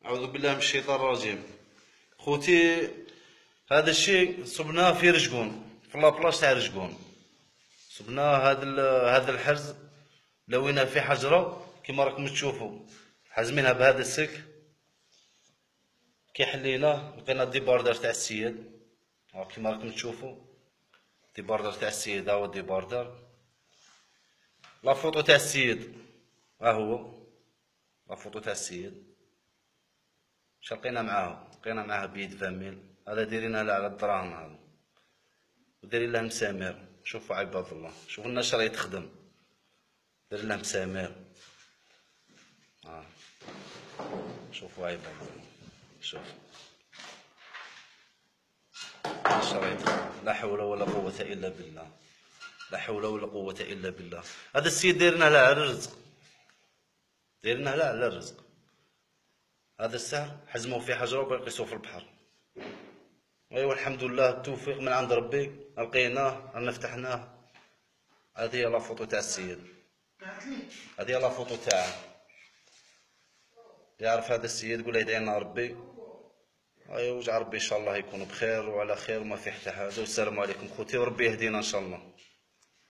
أعوذ بالله من الشيطان الرجيم. خوتي، هذا الشيء صبناه في رشقون، في لابلاش تاع رشقون. صبناه هذا الحرز، لويناه في حجرة كيما راكم تشوفوا، حازمينها بهذا السلك. كي حليناه لقينا الديباردر تاع السيد، كيما راكم تشوفوا الديباردر تاع السيد. ها هو الديباردر، لا فوطو تاع السيد، ها هو لا فوطو تاع السيد. اش لقينا معاه؟ لقينا معاه بيد فاميل، هذا دايرينها له على الدراهم هذا، ودايرين له مسامير. شوفوا عباد الله، شوفوا النشر يتخدم، دايرين له مسامير. شوفوا عباد الله، شوف النشر يتخدم. لا حول ولا قوة إلا بالله، لا حول ولا قوة إلا بالله. هذا السيد دايرينه له على الرزق، دايرينه له على الرزق. هذا السهر حزموه في حجرة وبيقيسوه في البحر. ايوا الحمد لله، التوفيق من عند ربي، لقيناه رانا فتحناه. هذه هي لا فوطو تاع السيد، هذه هي لا فوطو تاعه. يعرف هذا السيد يقول يدعي لنا ربي. ايوا وجع ربي ان شاء الله يكون بخير وعلى خير وما في حتى حاجه. والسلام عليكم خوتي، وربي يهدينا ان شاء الله.